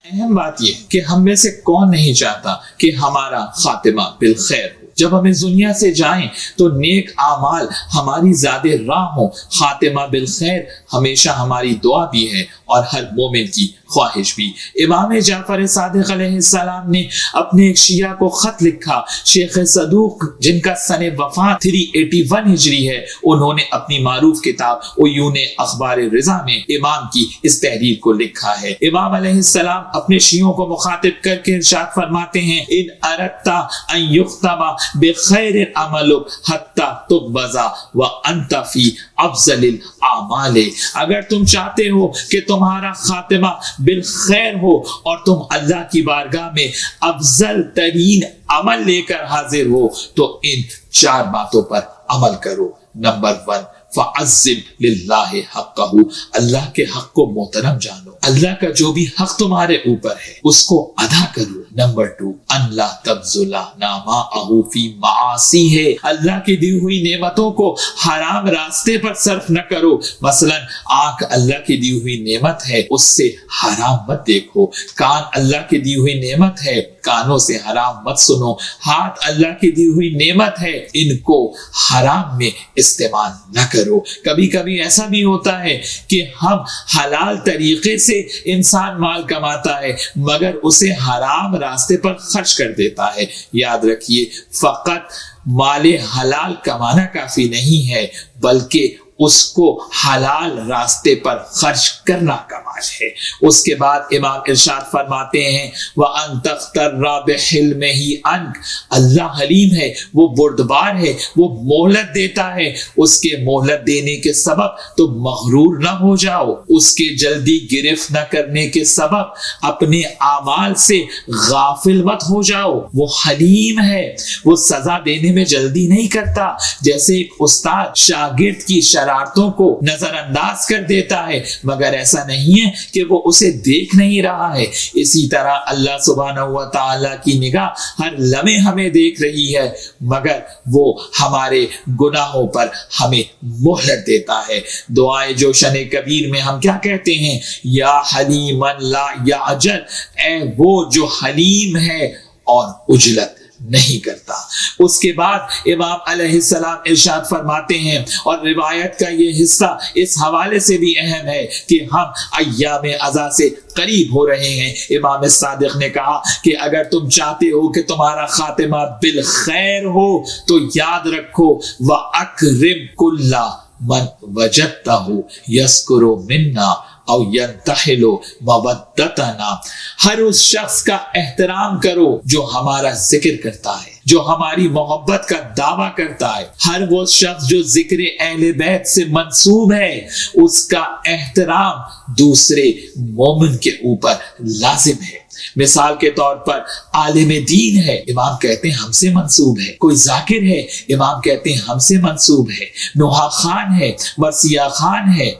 اہم بات یہ کہ ہم میں سے کون نہیں چاہتا کہ ہمارا خاتمہ بالخیر ہو. جب ہم اس دنیا سے جائیں تو نیک اعمال ہماری زیادہ راہ ہوں. خاتمہ بالخیر ہمیشہ ہماری دعا بھی ہے اور ہر مومن کی خواہش بھی. امام جعفر صادق علیہ السلام نے اپنے ایک شیعہ کو خط لکھا. شیخ صدوق جن کا سن وفات 381 ہجری ہے، انہوں نے اپنی معروف کتاب عیون اخبار رضا میں امام کی اس تحریر کو لکھا ہے. امام علیہ السلام اپنے شیعوں کو مخاطب کر کے ارشاد فرماتے ہیں: ان اردت ان یختم بخیر عملک حتی تقبض وانت فی افضل الاعمال. اگر تم چاہتے ہو کہ تمہارا خاتمہ بالخیر ہو اور تم اللہ کی بارگاہ میں افضل ترین عمل لے کر حاضر ہو تو ان 4 باتوں پر عمل کرو. نمبر 1، فَعَزِّمْ لِلَّهِ حَقَّهُ، اللہ کے حق کو محترم جانو. اللہ کا جو بھی حق تمہارے اوپر ہے اس کو ادا کرو. نمبر 2، أَن لَا تَبْذُلَ نَعْمَاءَهُ فِي مَعَاصِيهِ، اللہ کی دی ہوئی نعمتوں کو حرام راستے پر صرف نہ کرو. مثلا آنکھ اللہ کی دی ہوئی نعمت ہے، اس سے حرام مت دیکھو. کان اللہ کی دی ہوئی نعمت ہے، کانوں سے حرام مت سنو. ہاتھ اللہ کی دی ہوئی نعمت ہے، ان کو حرام میں استعمال نہ کرو. کبھی کبھی ایسا بھی ہوتا ہے کہ ہم حلال طریقے سے انسان مال کماتا ہے مگر اسے حرام راستے پر خرچ کر دیتا ہے. یاد رکھیے، فقط مال حلال کمانا کافی نہیں ہے بلکہ اس کو حلال راستے پر خرچ کرنا کمال ہے. اس کے بعد امام ارشاد فرماتے ہیں وَأَن تَغْتَرَّ بِحِلْمِهِ عَنْكَ، اللہ حلیم ہے، وہ بردبار ہے، وہ مہلت دیتا ہے. اس کے مہلت دینے کے سبب تم مغرور نہ ہو جاؤ. اس کے جلدی گرفت نہ کرنے کے سبب اپنے اعمال سے غافل مت ہو جاؤ. وہ حلیم ہے، وہ سزا دینے میں جلدی نہیں کرتا. جیسے ایک استاد شاگرد کی شرارتوں کو نظر انداز کر دیتا ہے مگر ایسا نہیں ہے کہ وہ اسے دیکھ نہیں رہا ہے. اسی طرح اللہ سبحانہ و تعالی کی نگاہ ہر لمحے ہمیں دیکھ رہی ہے مگر وہ ہمارے گناہوں پر ہمیں مہلت دیتا ہے. دعائے جوشن کبیر میں ہم کیا کہتے ہیں؟ یا حلیم لا یعجل، اے وہ جو حلیم ہے اور عجلت نہیں کرتا. اس کے بعد امام علیہ السلام ارشاد فرماتے ہیں، اور روایت کا یہ حصہ اس حوالے سے بھی اہم ہے کہ ہم ایام عزا سے قریب ہو رہے ہیں. امام صادق نے کہا کہ اگر تم چاہتے ہو کہ تمہارا خاتمہ بالخیر ہو تو یاد رکھو وَأَكْرِمْ كُلَّ مَنْ وَجَدْتَهُ يَذْكُرُ مِنَّا او ینتحلو مودتنا، ہر اس شخص کا احترام کرو جو ہمارا ذکر کرتا ہے، جو ہماری محبت کا دعویٰ کرتا ہے. ہر وہ شخص جو ذکر اہل بیت سے منسوب ہے اس کا احترام دوسرے مومن کے اوپر لازم ہے. مثال کے طور پر عالم دین ہے، امام کہتے ہیں ہم سے منسوب ہے. کوئی ذاکر ہے، امام کہتے ہیں ہم سے منسوب ہے. نوحہ خان ہے، مرثیہ خان ہے،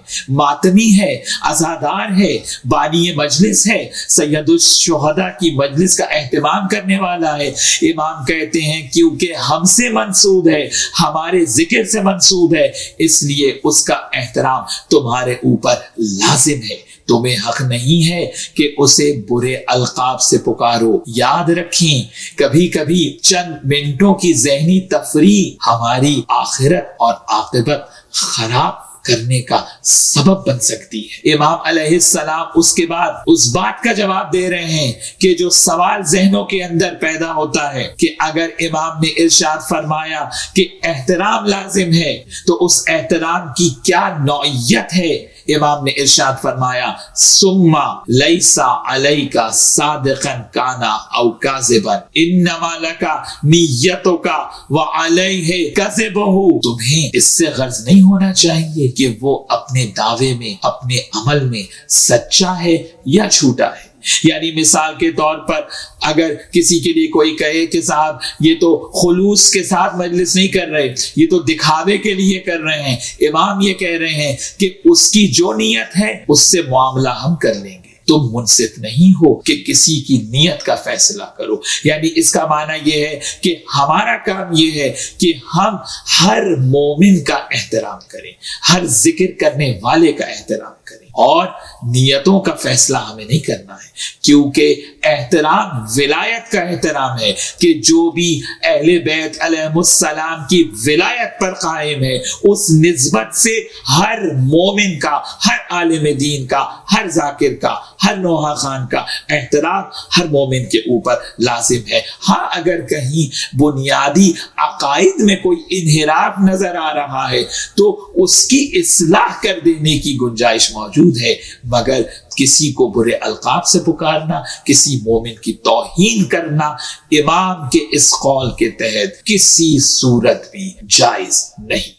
ماتمی ہے، عزادار ہے، بانی مجلس ہے، سید الشہداء کی مجلس کا اہتمام کرنے والا ہے. امام کہتے ہیں کیونکہ ہم سے منسوب ہے، ہمارے ذکر سے منسوب ہے، اس لیے اس کا احترام تمہارے اوپر لازم ہے. تمہیں حق نہیں ہے کہ اسے برے القاب سے پکارو. یاد رکھیں کبھی کبھی چند منٹوں کی ذہنی تفریح ہماری آخرت اور عاقبت خراب کرنے کا سبب بن سکتی ہے. امام علیہ السلام اس کے بعد اس بات کا جواب دے رہے ہیں کہ جو سوال ذہنوں کے اندر پیدا ہوتا ہے کہ اگر امام نے ارشاد فرمایا کہ احترام لازم ہے تو اس احترام کی کیا نوعیت ہے. امام نے ارشاد فرمایا ثم لیس علیک صادقا کانا او کاذبا انما لک نیتک وعلیہ کذبہ. تمہیں اس سے غرض نہیں ہونا چاہیے کہ وہ اپنے دعوے میں، اپنے عمل میں سچا ہے یا جھوٹا ہے. یعنی مثال کے طور پر اگر کسی کے لیے کوئی کہے کہ صاحب یہ تو خلوص کے ساتھ مجلس نہیں کر رہے، یہ تو دکھاوے کے لیے کر رہے ہیں، امام یہ کہہ رہے ہیں کہ اس کی جو نیت ہے اس سے معاملہ ہم کر لیں گے. تم منصف نہیں ہو کہ کسی کی نیت کا فیصلہ کرو. یعنی اس کا معنی یہ ہے کہ ہمارا کام یہ ہے کہ ہم ہر مومن کا احترام کریں، ہر ذکر کرنے والے کا احترام کریں اور نیتوں کا فیصلہ ہمیں نہیں کرنا ہے، کیونکہ احترام ولایت کا احترام ہے کہ جو بھی اہل بیت علیہم السلام کی ولایت پر قائم ہے، اس نسبت سے ہر مومن کا، ہر عالم دین کا، ہر ذاکر کا، ہر نوحہ خان کا احترام ہر مومن کے اوپر لازم ہے۔ ہاں اگر کہیں بنیادی عقائد میں کوئی انحراف نظر آ رہا ہے تو اس کی اصلاح کر دینے کی گنجائش موجود ہے، مگر کسی کو برے القاب سے پکارنا، کسی مومن کی توہین کرنا امام کے اس قول کے تحت کسی صورت بھی جائز نہیں۔